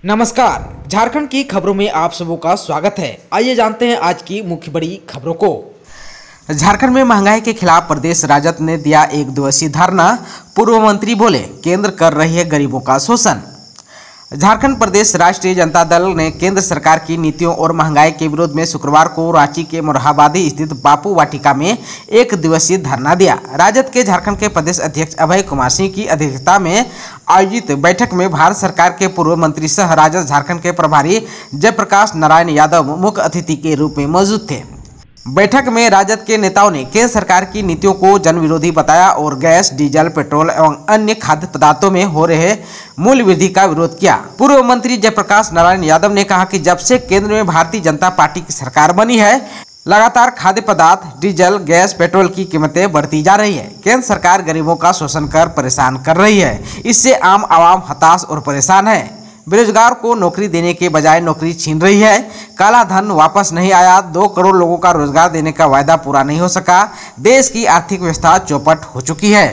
नमस्कार, झारखंड की खबरों में आप सबों का स्वागत है। आइए जानते हैं आज की मुख्य बड़ी खबरों को। झारखंड में महंगाई के खिलाफ प्रदेश राजद ने दिया एक दिवसीय धरना। पूर्व मंत्री बोले, केंद्र कर रही है गरीबों का शोषण। झारखंड प्रदेश राष्ट्रीय जनता दल ने केंद्र सरकार की नीतियों और महंगाई के विरोध में शुक्रवार को रांची के मोरहाबादी स्थित बापू वाटिका में एक दिवसीय धरना दिया। राजद के झारखंड के प्रदेश अध्यक्ष अभय कुमार सिंह की अध्यक्षता में आयोजित बैठक में भारत सरकार के पूर्व मंत्री सह राजद झारखंड के प्रभारी जयप्रकाश नारायण यादव मुख्य अतिथि के रूप में मौजूद थे। बैठक में राजद के नेताओं ने केंद्र सरकार की नीतियों को जन विरोधी बताया और गैस, डीजल, पेट्रोल एवं अन्य खाद्य पदार्थों में हो रहे मूल्य वृद्धि का विरोध किया। पूर्व मंत्री जयप्रकाश नारायण यादव ने कहा कि जब से केंद्र में भारतीय जनता पार्टी की सरकार बनी है, लगातार खाद्य पदार्थ, डीजल, गैस, पेट्रोल की कीमतें बढ़ती जा रही है। केंद्र सरकार गरीबों का शोषण कर परेशान कर रही है। इससे आम आवाम हताश और परेशान है। बेरोजगार को नौकरी देने के बजाय नौकरी छीन रही है। काला धन वापस नहीं आया। 2 करोड़ लोगों का रोजगार देने का वायदा पूरा नहीं हो सका। देश की आर्थिक व्यवस्था चौपट हो चुकी है।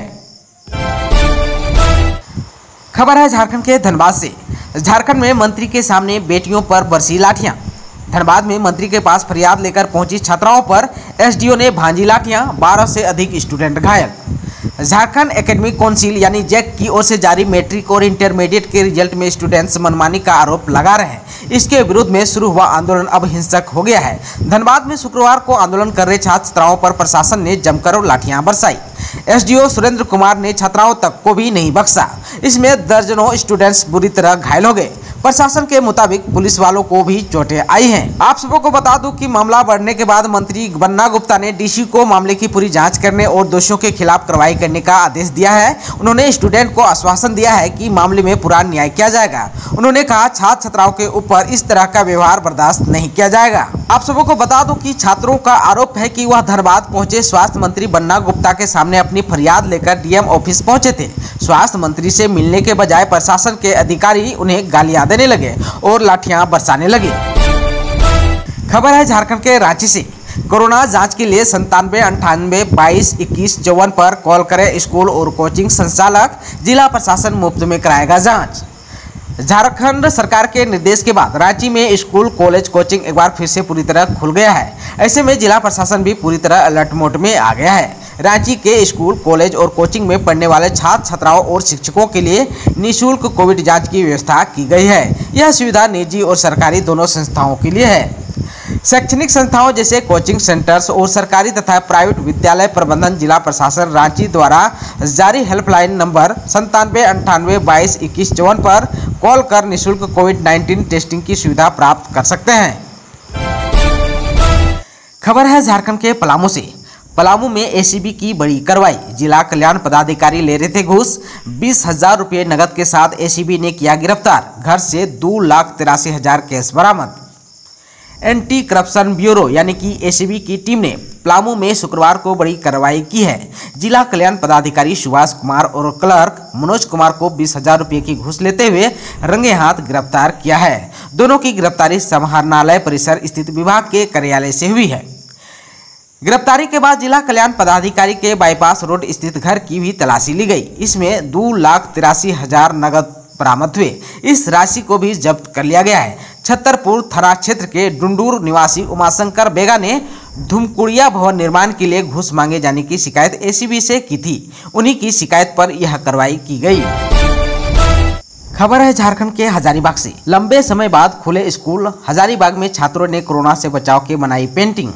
खबर है झारखंड के धनबाद से। झारखंड में मंत्री के सामने बेटियों पर बरसी लाठियां। धनबाद में मंत्री के पास फरियाद लेकर पहुंची छात्राओं पर एसडीओ ने भांजी लाठियां। 12 से अधिक स्टूडेंट घायल। झारखंड एकेडमिक काउंसिल यानी जैक की ओर से जारी मैट्रिक और इंटरमीडिएट के रिजल्ट में स्टूडेंट्स मनमानी का आरोप लगा रहे हैं। इसके विरोध में शुरू हुआ आंदोलन अब हिंसक हो गया है। धनबाद में शुक्रवार को आंदोलन कर रहे छात्र छात्राओं पर प्रशासन ने जमकर लाठियां बरसाई। एसडीओ सुरेंद्र कुमार ने छात्राओं तक को भी नहीं बख्शा। इसमें दर्जनों स्टूडेंट्स बुरी तरह घायल हो गए। प्रशासन के मुताबिक पुलिस वालों को भी चोटें आई हैं। आप सबको को बता दूं कि मामला बढ़ने के बाद मंत्री बन्ना गुप्ता ने डीसी को मामले की पूरी जांच करने और दोषियों के खिलाफ कार्रवाई करने का आदेश दिया है। उन्होंने स्टूडेंट को आश्वासन दिया है कि मामले में पूरा न्याय किया जाएगा। उन्होंने कहा, छात्र छात्राओं के ऊपर इस तरह का व्यवहार बर्दाश्त नहीं किया जाएगा। आप सबको को बता दूं कि छात्रों का आरोप है कि वह धनबाद पहुंचे स्वास्थ्य मंत्री बन्ना गुप्ता के सामने अपनी फरियाद लेकर डीएम ऑफिस पहुंचे थे। स्वास्थ्य मंत्री से मिलने के बजाय प्रशासन के अधिकारी उन्हें गालियां देने लगे और लाठियां बरसाने लगे। खबर है झारखंड के रांची से। कोरोना जांच के लिए 97 98 22 21 54 पर कॉल करें। स्कूल और कोचिंग संचालक, जिला प्रशासन मुफ्त में कराएगा जांच। झारखंड सरकार के निर्देश के बाद रांची में स्कूल, कॉलेज, कोचिंग एक बार फिर से पूरी तरह खुल गया है। ऐसे में जिला प्रशासन भी पूरी तरह अलर्ट मोड में आ गया है। रांची के स्कूल, कॉलेज और कोचिंग में पढ़ने वाले छात्र छात्राओं और शिक्षकों के लिए निःशुल्क कोविड जांच की व्यवस्था की गई है। यह सुविधा निजी और सरकारी दोनों संस्थाओं के लिए है। शैक्षणिक संस्थाओं जैसे कोचिंग सेंटर्स और सरकारी तथा प्राइवेट विद्यालय प्रबंधन जिला प्रशासन रांची द्वारा जारी हेल्पलाइन नंबर 97 98 22 21 54 पर कॉल कर निःशुल्क कोविड-19 टेस्टिंग की सुविधा प्राप्त कर सकते हैं। खबर है झारखंड के पलामू से। पलामू में एसीबी की बड़ी कार्रवाई। जिला कल्याण पदाधिकारी ले रहे थे घूस। 20,000 रुपये नकद के साथ एसीबी ने किया गिरफ्तार। घर से 2,83,000 कैश बरामद। एंटी करप्शन ब्यूरो यानी कि एसीबी की टीम ने पलामू में शुक्रवार को बड़ी कार्रवाई की है। जिला कल्याण पदाधिकारी सुभाष कुमार और क्लर्क मनोज कुमार को 20,000 रुपये की घूस लेते हुए रंगे हाथ गिरफ्तार किया है। दोनों की गिरफ्तारी समाहरणालय परिसर स्थित विभाग के कार्यालय से हुई है। गिरफ्तारी के बाद जिला कल्याण पदाधिकारी के बाईपास रोड स्थित घर की भी तलाशी ली गई। इसमें 2,83,000 नगद बरामद हुए। इस राशि को भी जब्त कर लिया गया है। छतरपुर थाना क्षेत्र के डुंडूर निवासी उमाशंकर बेगा ने धुमकुड़िया भवन निर्माण के लिए घूस मांगे जाने की शिकायत एसीबी से की थी। उन्हीं की शिकायत पर यह कार्रवाई की गई। खबर है झारखंड के हजारीबाग से। लंबे समय बाद खुले स्कूल। हजारीबाग में छात्रों ने कोरोना से बचाव के बनाई पेंटिंग।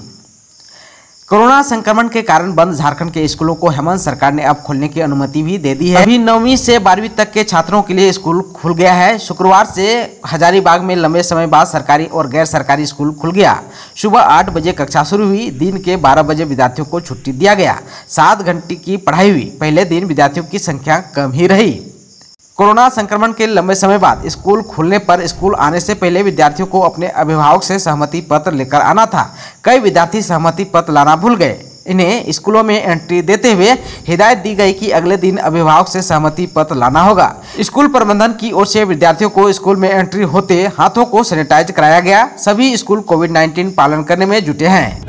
कोरोना संक्रमण के कारण बंद झारखंड के स्कूलों को हेमंत सरकार ने अब खोलने की अनुमति भी दे दी है। अभी 9वीं से 12वीं तक के छात्रों के लिए स्कूल खुल गया है। शुक्रवार से हजारीबाग में लंबे समय बाद सरकारी और गैर सरकारी स्कूल खुल गया। सुबह 8 बजे कक्षा शुरू हुई। दिन के 12 बजे विद्यार्थियों को छुट्टी दिया गया। 7 घंटे की पढ़ाई हुई। पहले दिन विद्यार्थियों की संख्या कम ही रही। कोरोना संक्रमण के लंबे समय बाद स्कूल खुलने पर स्कूल आने से पहले विद्यार्थियों को अपने अभिभावक से सहमति पत्र लेकर आना था। कई विद्यार्थी सहमति पत्र लाना भूल गए। इन्हें स्कूलों में एंट्री देते हुए हिदायत दी गई कि अगले दिन अभिभावक से सहमति पत्र लाना होगा। स्कूल प्रबंधन की ओर से विद्यार्थियों को स्कूल में एंट्री होते हाथों को सैनिटाइज कराया गया। सभी स्कूल कोविड-19 पालन करने में जुटे हैं।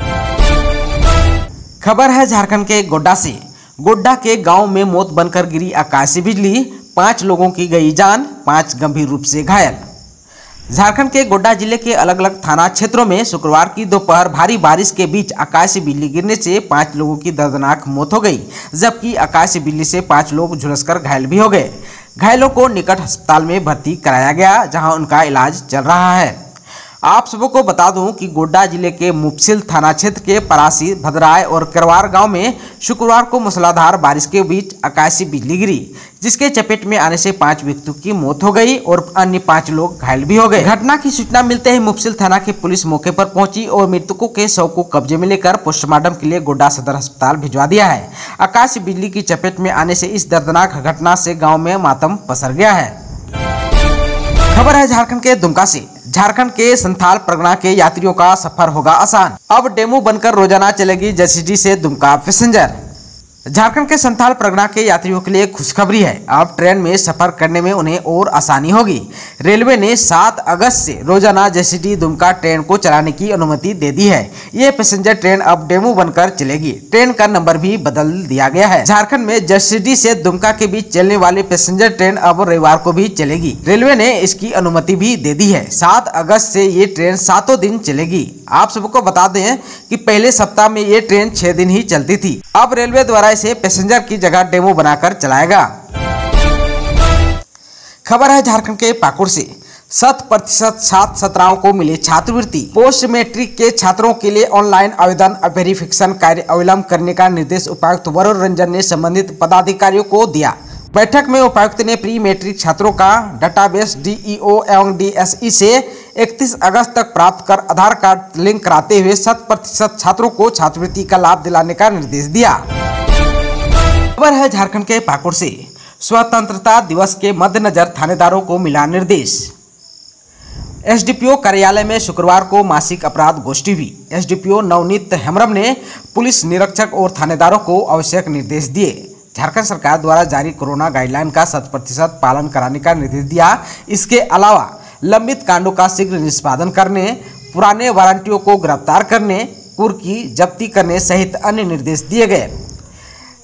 खबर है झारखंड के गोड्डा से। गोड्डा के गाँव में मौत बनकर गिरी आकाशीय बिजली। 5 लोगों की गई जान, 5 गंभीर रूप से घायल। झारखंड के गोड्डा जिले के अलग अलग थाना क्षेत्रों में शुक्रवार की दोपहर भारी बारिश के बीच आकाशीय बिजली गिरने से 5 लोगों की दर्दनाक मौत हो गई, जबकि आकाशीय बिजली से 5 लोग झुलसकर घायल भी हो गए। घायलों को निकट अस्पताल में भर्ती कराया गया, जहां उनका इलाज चल रहा है। आप सबको बता दूं कि गोड्डा जिले के मुफस्सिल थाना क्षेत्र के परासी, भद्राय और करवार गांव में शुक्रवार को मूसलाधार बारिश के बीच आकाशीय बिजली गिरी, जिसके चपेट में आने से 5 व्यक्तियों की मौत हो गई और अन्य 5 लोग घायल भी हो गए। घटना की सूचना मिलते ही मुफस्सिल थाना की पुलिस मौके पर पहुंची और मृतकों के शव को कब्जे में लेकर पोस्टमार्टम के लिए गोड्डा सदर अस्पताल भिजवा दिया है। आकाशीय बिजली की चपेट में आने से इस दर्दनाक घटना से गाँव में मातम पसर गया है। खबर है झारखंड के दुमका से। झारखंड के संथाल परगना के यात्रियों का सफर होगा आसान, अब डेमू बनकर रोजाना चलेगी जसीडीह से दुमका पैसेंजर। झारखंड के संथाल परगना के यात्रियों के लिए खुशखबरी है, अब ट्रेन में सफर करने में उन्हें और आसानी होगी। रेलवे ने 7 अगस्त से रोजाना जसीडीह दुमका ट्रेन को चलाने की अनुमति दे दी है। ये पैसेंजर ट्रेन अब डेमू बनकर चलेगी। ट्रेन का नंबर भी बदल दिया गया है। झारखंड में जसीडीह से दुमका के बीच चलने वाली पैसेंजर ट्रेन अब रविवार को भी चलेगी। रेलवे ने इसकी अनुमति भी दे दी है। 7 अगस्त से ये ट्रेन 7 दिन चलेगी। आप सबको बता दें कि पहले सप्ताह में ये ट्रेन 6 दिन ही चलती थी। अब रेलवे द्वारा इसे पैसेंजर की जगह डेमो बनाकर चलाएगा। खबर है झारखंड के पाकुड़ से। 100% छात्र छात्राओं को मिले छात्रवृत्ति। पोस्ट मैट्रिक के छात्रों के लिए ऑनलाइन आवेदन वेरिफिकेशन कार्य अविलंब करने का निर्देश उपायुक्त वरुण रंजन ने संबंधित पदाधिकारियों को दिया। बैठक में उपायुक्त ने प्री मैट्रिक छात्रों का डाटाबेस डीईओ एवं डीएसई से 31 अगस्त तक प्राप्त कर आधार कार्ड लिंक कराते हुए 100% छात्रों को छात्रवृत्ति का लाभ दिलाने का निर्देश दिया। खबर है झारखंड के पाकुड़ से। स्वतंत्रता दिवस के मद्देनजर थानेदारों को मिला निर्देश। एसडीपीओ कार्यालय में शुक्रवार को मासिक अपराध गोष्ठी हुई। एसडीपीओ नवनीत हेम्ब्रम ने पुलिस निरीक्षक और थानेदारों को आवश्यक निर्देश दिए। झारखंड सरकार द्वारा जारी कोरोना गाइडलाइन का 100% पालन कराने का निर्देश दिया। इसके अलावा लंबित कांडों का शीघ्र निष्पादन करने, पुराने वारंटियों को गिरफ्तार करने, कुर्की जब्ती करने सहित अन्य निर्देश दिए गए।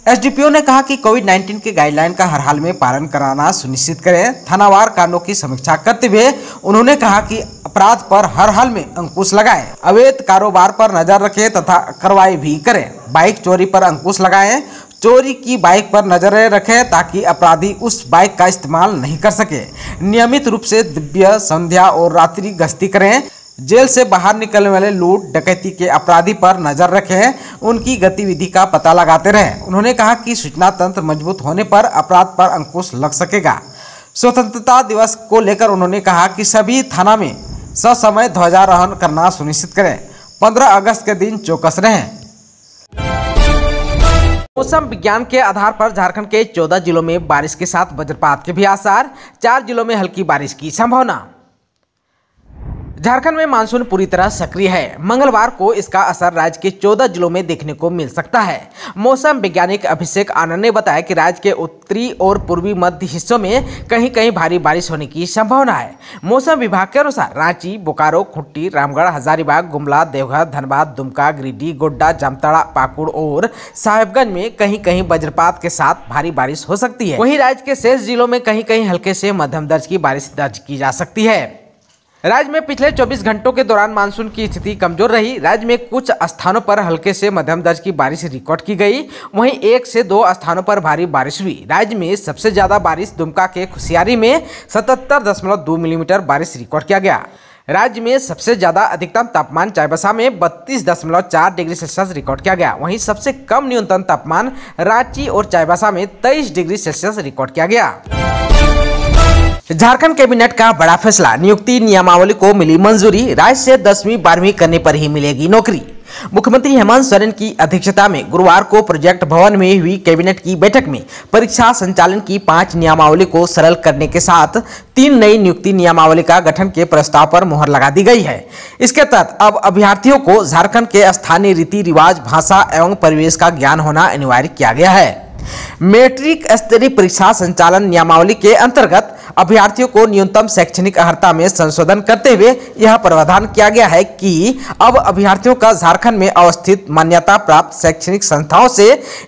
एसडीपीओ ने कहा कि कोविड-19 के गाइडलाइन का हर हाल में पालन कराना सुनिश्चित करें। थानावार कांडों की समीक्षा करते हुए उन्होंने कहा कि अपराध पर हर हाल में अंकुश लगाएं, अवैध कारोबार पर नजर रखें तथा कार्रवाई भी करें। बाइक चोरी पर अंकुश लगाएं, चोरी की बाइक पर नजरें रखें ताकि अपराधी उस बाइक का इस्तेमाल नहीं कर सके। नियमित रूप से दिव्य, संध्या और रात्रि गश्ती करें। जेल से बाहर निकलने वाले लूट डकैती के अपराधी पर नजर रखें, उनकी गतिविधि का पता लगाते रहें। उन्होंने कहा कि सूचना तंत्र मजबूत होने पर अपराध पर अंकुश लग सकेगा। स्वतंत्रता दिवस को लेकर उन्होंने कहा कि सभी थाना में ससमय ध्वजारोहण करना सुनिश्चित करें। 15 अगस्त के दिन चौकस रहें। मौसम विज्ञान के आधार पर झारखंड के 14 जिलों में बारिश के साथ वज्रपात के भी आसार, 4 जिलों में हल्की बारिश की संभावना। झारखंड में मानसून पूरी तरह सक्रिय है। मंगलवार को इसका असर राज्य के 14 जिलों में देखने को मिल सकता है। मौसम वैज्ञानिक अभिषेक आनंद ने बताया कि राज्य के उत्तरी और पूर्वी मध्य हिस्सों में कहीं कहीं भारी बारिश होने की संभावना है। मौसम विभाग के अनुसार रांची, बोकारो, खूंटी, रामगढ़, हजारीबाग, गुमला, देवघर, धनबाद, दुमका, गिरिडीह, गोड्डा, जामताड़ा, पाकुड़ और साहेबगंज में कहीं कहीं वज्रपात के साथ भारी बारिश हो सकती है। वहीं राज्य के शेष जिलों में कहीं कहीं हल्के से मध्यम दर्ज की बारिश दर्ज की जा सकती है। राज्य में पिछले 24 घंटों के दौरान मानसून की स्थिति कमजोर रही। राज्य में कुछ स्थानों पर हल्के से मध्यम दर्ज की बारिश रिकॉर्ड की गई, वहीं 1 से 2 स्थानों पर भारी बारिश हुई। राज्य में सबसे ज्यादा बारिश दुमका के खुशियारी में 77.2 मिलीमीटर बारिश रिकॉर्ड किया गया। राज्य में सबसे ज्यादा अधिकतम तापमान चाईबासा में 32.4 डिग्री सेल्सियस रिकॉर्ड किया गया। वहीं सबसे कम न्यूनतम तापमान रांची और चाईबासा में 23 डिग्री सेल्सियस रिकॉर्ड किया गया। झारखंड कैबिनेट का बड़ा फैसला, नियुक्ति नियमावली को मिली मंजूरी। राज्य से 10वीं 12वीं करने पर ही मिलेगी नौकरी। मुख्यमंत्री हेमंत सोरेन की अध्यक्षता में गुरुवार को प्रोजेक्ट भवन में हुई कैबिनेट की बैठक में परीक्षा संचालन की 5 नियमावली को सरल करने के साथ 3 नई नियुक्ति नियमावली का गठन के प्रस्ताव पर मुहर लगा दी गई है। इसके तहत अब अभ्यर्थियों को झारखंड के स्थानीय रीति रिवाज, भाषा एवं परिवेश का ज्ञान होना अनिवार्य किया गया है। मैट्रिक स्तरीय परीक्षा संचालन नियमावली के अंतर्गत अभ्यर्थियों को न्यूनतम शैक्षणिक अर्हता में संशोधन करते हुए यह प्रावधान किया गया है कि अब अभ्यर्थियों का झारखंड में अवस्थित मान्यता प्राप्त शैक्षणिक संस्थाओं से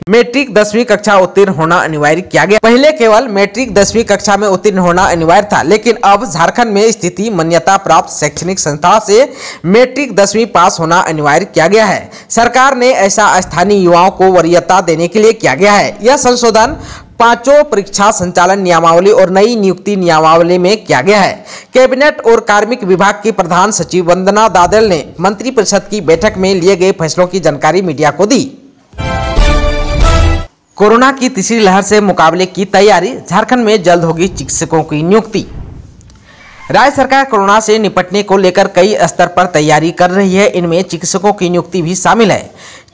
मैट्रिक 10वीं कक्षा उत्तीर्ण होना अनिवार्य किया गया। पहले केवल मैट्रिक 10वीं कक्षा में उत्तीर्ण होना अनिवार्य था, लेकिन अब झारखंड में स्थित मान्यता प्राप्त शैक्षणिक संस्थाओं से मैट्रिक 10वीं पास होना अनिवार्य किया गया है। सरकार ने ऐसा स्थानीय युवाओं को वरीयता देने के लिए किया गया है। यह संशोधन पांचों परीक्षा संचालन नियमावली और नई नियुक्ति नियमावली में किया गया है। कैबिनेट और कार्मिक विभाग की प्रधान सचिव वंदना दादल ने मंत्रिपरिषद की बैठक में लिए गए फैसलों की जानकारी मीडिया को दी। कोरोना की तीसरी लहर से मुकाबले की तैयारी, झारखंड में जल्द होगी चिकित्सकों की नियुक्ति। राज्य सरकार कोरोना से निपटने को लेकर कई स्तर पर तैयारी कर रही है। इनमें चिकित्सकों की नियुक्ति भी शामिल है।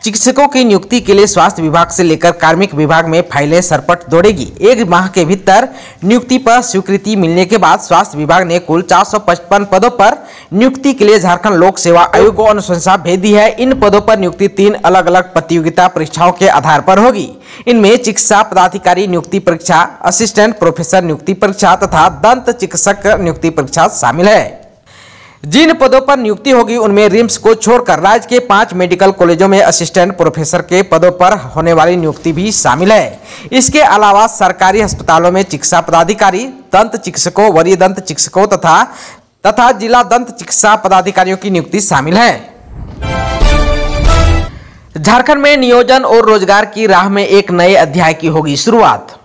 चिकित्सकों की नियुक्ति के लिए स्वास्थ्य विभाग से लेकर कार्मिक विभाग में फाइलें सरपट दौड़ेगी। एक माह के भीतर नियुक्ति पर स्वीकृति मिलने के बाद स्वास्थ्य विभाग ने कुल 455 पदों पर नियुक्ति के लिए झारखंड लोक सेवा आयोग को अनुशंसा भेज दी है। इन पदों पर नियुक्ति 3 अलग अलग प्रतियोगिता परीक्षाओं के आधार पर होगी। इनमें चिकित्सा पदाधिकारी नियुक्ति परीक्षा, असिस्टेंट प्रोफेसर नियुक्ति परीक्षा तथा दंत चिकित्सक नियुक्ति परीक्षा शामिल है। जिन पदों पर नियुक्ति होगी उनमें रिम्स को छोड़कर राज्य के 5 मेडिकल कॉलेजों में असिस्टेंट प्रोफेसर के पदों पर होने वाली नियुक्ति भी शामिल है। इसके अलावा सरकारी अस्पतालों में चिकित्सा पदाधिकारी, दंत चिकित्सकों, वरीय दंत चिकित्सकों तथा जिला दंत चिकित्सा पदाधिकारियों की नियुक्ति शामिल है। झारखंड में नियोजन और रोजगार की राह में एक नए अध्याय की होगी शुरुआत।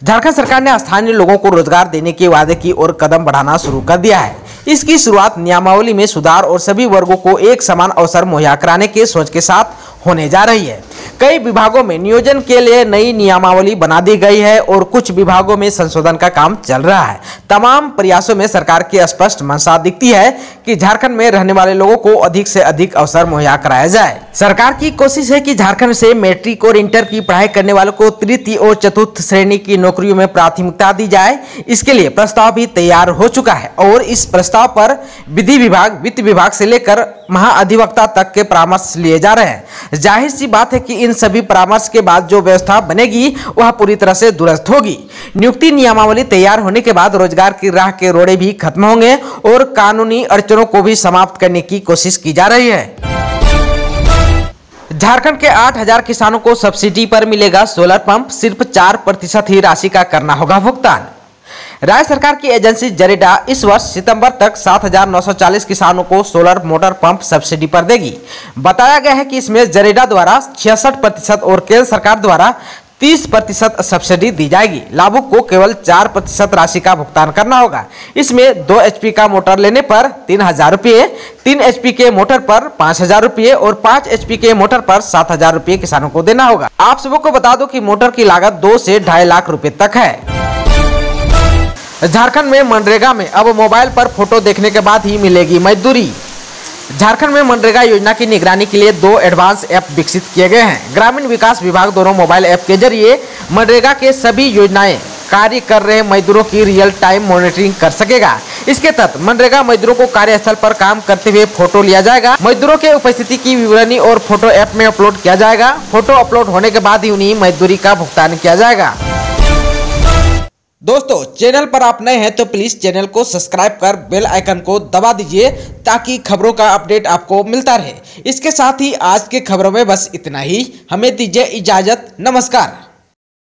झारखंड सरकार ने स्थानीय लोगों को रोजगार देने के वादे की ओर कदम बढ़ाना शुरू कर दिया है। इसकी शुरुआत नियमावली में सुधार और सभी वर्गों को एक समान अवसर मुहैया कराने के सोच के साथ होने जा रही है। कई विभागों में नियोजन के लिए नई नियमावली बना दी गई है और कुछ विभागों में संशोधन का काम चल रहा है। तमाम प्रयासों में सरकार की स्पष्ट मंशा दिखती है कि झारखंड में रहने वाले लोगों को अधिक से अधिक अवसर मुहैया कराया जाए। सरकार की कोशिश है कि झारखंड से मैट्रिक और इंटर की पढ़ाई करने वालों को तृतीय और चतुर्थ श्रेणी की नौकरियों में प्राथमिकता दी जाए। इसके लिए प्रस्ताव भी तैयार हो चुका है और इस प्रस्ताव पर विधि विभाग, वित्त विभाग से लेकर महाअधिवक्ता तक के परामर्श लिए जा रहे हैं। जाहिर सी बात है कि इन सभी परामर्श के बाद जो व्यवस्था बनेगी वह पूरी तरह से दुरुस्त होगी। नियुक्ति नियमावली तैयार होने के बाद रोजगार की राह के रोड़े भी खत्म होंगे और कानूनी अड़चनों को भी समाप्त करने की कोशिश की जा रही है। झारखंड के 8000 किसानों को सब्सिडी पर मिलेगा सोलर पंप, सिर्फ 4% ही राशि का करना होगा भुगतान। राज्य सरकार की एजेंसी जरेडा इस वर्ष सितंबर तक 7940 किसानों को सोलर मोटर पंप सब्सिडी पर देगी। बताया गया है कि इसमें जरेडा द्वारा 66% और केंद्र सरकार द्वारा 30% सब्सिडी दी जाएगी। लाभुक को केवल 4% राशि का भुगतान करना होगा। इसमें 2 HP का मोटर लेने पर 3000 रुपये, 3 HP के मोटर पर 5000 रुपये और 5 HP के मोटर पर 7000 रुपये किसानों को देना होगा। आप सबको बता दो कि मोटर की लागत 2 से 2.5 लाख रुपए तक है। झारखंड में मनरेगा में अब मोबाइल पर फोटो देखने के बाद ही मिलेगी मजदूरी। झारखंड में मनरेगा योजना की निगरानी के लिए 2 एडवांस ऐप विकसित किए गए हैं। ग्रामीण विकास विभाग दोनों मोबाइल ऐप के जरिए मनरेगा के सभी योजनाएं कार्य कर रहे मजदूरों की रियल टाइम मॉनिटरिंग कर सकेगा। इसके तहत मनरेगा मजदूरों को कार्यस्थल पर काम करते हुए फोटो लिया जाएगा। मजदूरों के उपस्थिति की विवरणी और फोटो ऐप में अपलोड किया जाएगा। फोटो अपलोड होने के बाद ही उन्हें मजदूरी का भुगतान किया जाएगा। दोस्तों, चैनल पर आप नए हैं तो प्लीज चैनल को सब्सक्राइब कर बेल आइकन को दबा दीजिए ताकि खबरों का अपडेट आपको मिलता रहे। इसके साथ ही आज के खबरों में बस इतना ही। हमें दीजिए इजाजत। नमस्कार।